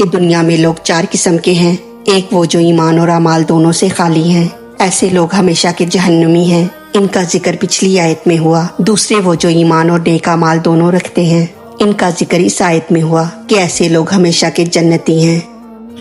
کہ دنیا میں لوگ 4 قسم کے ہیں۔ ایک وہ جو ایمان اور اعمال دونوں سے خالی ہیں، ایسے لوگ ہمیشہ کے جہنمی ہیں، ان کا ذکر پچھلی آیت میں ہوا۔ دوسرے وہ جو ایمان اور نیک اعمال دونوں رکھتے ہیں، ان کا ذکر اس آیت میں ہوا کہ ایسے لوگ ہمیشہ کے جنتی ہیں۔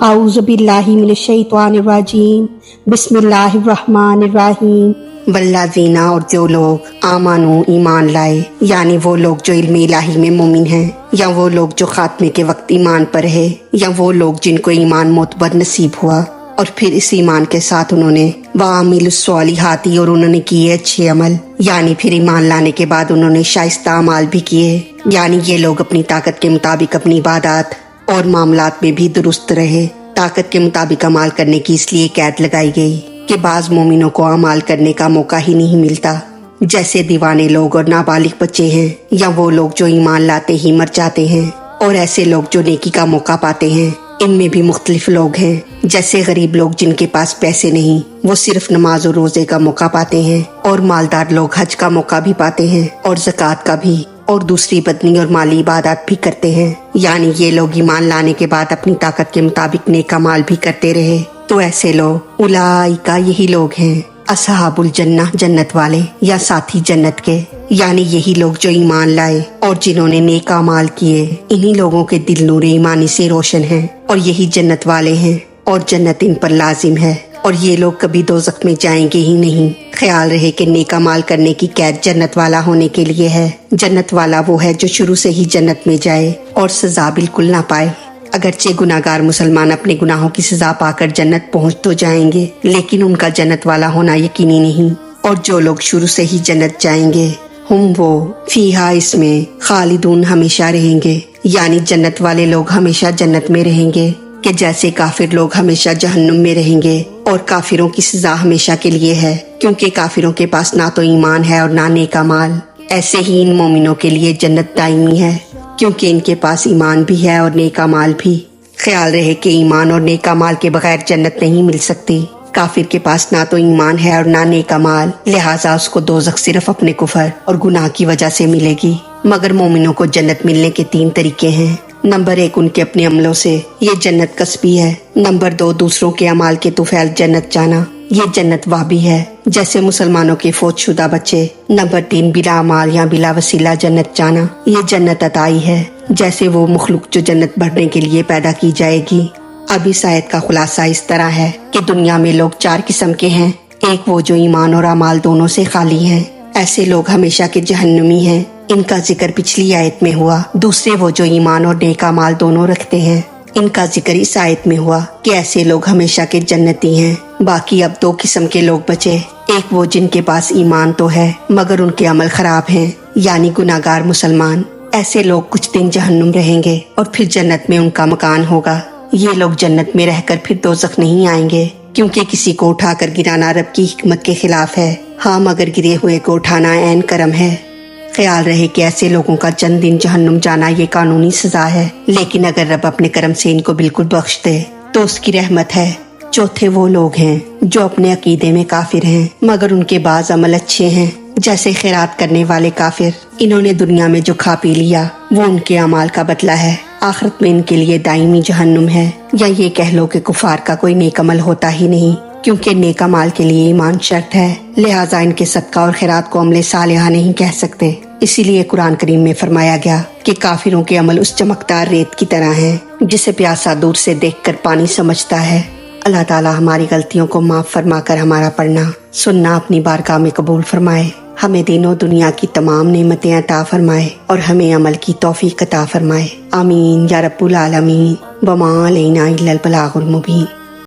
اعوذ باللہ من الشیطان الرجیم، بسم اللہ الرحمن الرحیم۔ والذین، اور جو لوگ آمنوا، ایمان لائے، یعنی وہ لوگ جو علم الہی میں مومن ہیں، یا وہ لوگ جو خاتمے کے وقت ایمان پر ہے، یا وہ لوگ جن کو ایمان معتبر نصیب ہوا اور پھر اس ایمان کے ساتھ انہوں نے وعملوا الصالحات، اور انہوں نے کیے اچھے عمل، یعنی پھر ایمان لانے کے بعد انہوں نے شائستہ اعمال بھی کیے، یعنی یہ لوگ اپنی طاقت کے مطابق اپنی عبادات اور معاملات میں بھی درست رہے۔ طاقت کے مطابق عمل کرنے کی اس لیے قید لگائی گئی کہ بعض مومنوں کو اعمال کرنے کا موقع ہی نہیں ملتا، جیسے دیوانے لوگ اور نابالغ بچے ہیں، یا وہ لوگ جو ایمان لاتے ہی مر جاتے ہیں، اور ایسے لوگ جو نیکی کا موقع پاتے ہیں۔ ان میں بھی مختلف لوگ ہیں، جیسے غریب لوگ جن کے پاس پیسے نہیں، وہ صرف نماز اور روزے کا موقع پاتے ہیں، اور مالدار لوگ حج کا موقع بھی پاتے ہیں اور زکوٰۃ کا بھی، اور دوسری بدنی اور مالی عبادات بھی کرتے ہیں، یعنی یہ لوگ ایمان لانے کے بعد اپنی طاقت کے مطابق نیک اعمال بھی کرتے رہے۔ تو ایسے لوگ اولئک، یہی لوگ ہیں اصحاب الجنہ، جنت والے یا ساتھی جنت کے، یعنی یہی لوگ جو ایمان لائے اور جنہوں نے نیک اعمال کیے، انہی لوگوں کے دل نور ایمانی سے روشن ہیں، اور یہی جنت والے ہیں، اور جنت ان پر لازم ہے، اور یہ لوگ کبھی دوزخ میں جائیں گے ہی نہیں۔ خیال رہے کہ نیک اعمال کرنے کی قید جنت والا ہونے کے لیے ہے۔ جنت والا وہ ہے جو شروع سے ہی جنت میں جائے اور سزا بالکل نہ پائے۔ اگرچہ گناہگار مسلمان اپنے گناہوں کی سزا پا کر جنت پہنچ تو جائیں گے، لیکن ان کا جنت والا ہونا یقینی نہیں۔ اور جو لوگ شروع سے ہی جنت جائیں گے، ہم وہ فیہا، اس میں خالدون، ہمیشہ رہیں گے، یعنی جنت والے لوگ ہمیشہ جنت میں رہیں گے، کہ جیسے کافر لوگ ہمیشہ جہنم میں رہیں گے، اور کافروں کی سزا ہمیشہ کے لیے ہے، کیونکہ کافروں کے پاس نہ تو ایمان ہے اور نہ نیک اعمال۔ ایسے ہی ان مومنوں کے لیے جنت دائمی ہے، کیونکہ ان کے پاس ایمان بھی ہے اور نیک اعمال بھی۔ خیال رہے کہ ایمان اور نیک اعمال کے بغیر جنت نہیں مل سکتی۔ کافر کے پاس نہ تو ایمان ہے اور نہ نیک اعمال، لہٰذا اس کو دوزخ صرف اپنے کفر اور گناہ کی وجہ سے ملے گی۔ مگر مومنوں کو جنت ملنے کے 3 طریقے ہیں۔ نمبر 1، ان کے اپنے عملوں سے، یہ جنت کسبی ہے۔ نمبر 2، دوسروں کے اعمال کے طفیل جنت جانا، یہ جنت وہبی ہے، جیسے مسلمانوں کے فوت شدہ بچے۔ نمبر 3، بلا اعمال یا بلا وسیلہ جنت جانا، یہ جنت عطائی ہے، جیسے وہ مخلوق جو جنت بھرنے کے لیے پیدا کی جائے گی۔ اب اس آیت کا خلاصہ اس طرح ہے کہ دنیا میں لوگ 4 قسم کے ہیں۔ ایک وہ جو ایمان اور اعمال دونوں سے خالی ہیں، ایسے لوگ ہمیشہ کے جہنمی ہیں، ان کا ذکر پچھلی آیت میں ہوا۔ دوسرے وہ جو ایمان اور نیک اعمال دونوں رکھتے ہیں، ان کا ذکر اس آیت میں ہوا کہ ایسے لوگ ہمیشہ کے جنتی ہیں۔ باقی اب 2 قسم کے لوگ بچے۔ ایک وہ جن کے پاس ایمان تو ہے مگر ان کے عمل خراب ہیں، یعنی گناہگار مسلمان۔ ایسے لوگ کچھ دن جہنم رہیں گے اور پھر جنت میں ان کا مکان ہوگا۔ یہ لوگ جنت میں رہ کر پھر دوزخ نہیں آئیں گے، کیونکہ کسی کو اٹھا کر گرانا رب کی حکمت کے خلاف ہے۔ ہاں، مگر گرے ہوئے کو اٹھانا عین کرم ہے۔ خیال رہے کہ ایسے لوگوں کا چند دن جہنم جانا یہ قانونی سزا ہے، لیکن اگر رب اپنے کرم سے ان کو بالکل بخش دے تو اس کی رحمت ہے۔ چوتھے وہ لوگ ہیں جو اپنے عقیدے میں کافر ہیں مگر ان کے بعض عمل اچھے ہیں، جیسے خیرات کرنے والے کافر۔ انہوں نے دنیا میں جو کھا پی لیا وہ ان کے اعمال کا بدلہ ہے، آخرت میں ان کے لیے دائمی جہنم ہے۔ یا یہ کہہ لو کہ کفار کا کوئی نیک عمل ہوتا ہی نہیں، کیونکہ نیک اعمال کے لیے ایمان شرط ہے، لہٰذا ان کے صدقہ اور خیرات کو عمل صالحہ نہیں کہہ سکتے۔ اسی لیے قرآن کریم میں فرمایا گیا کہ کافروں کے عمل اس چمکدار ریت کی طرح ہیں جسے پیاسا دور سے دیکھ کر پانی سمجھتا ہے۔ اللہ تعالیٰ ہماری غلطیوں کو معاف فرما کر ہمارا پڑھنا سننا اپنی بارگاہ میں قبول فرمائے، ہمیں دین و دنیا کی تمام نعمتیں عطا فرمائے اور ہمیں عمل کی توفیق عطا فرمائے۔ آمین یا رب العالمین۔ وما علینا الا البلاغ المبین۔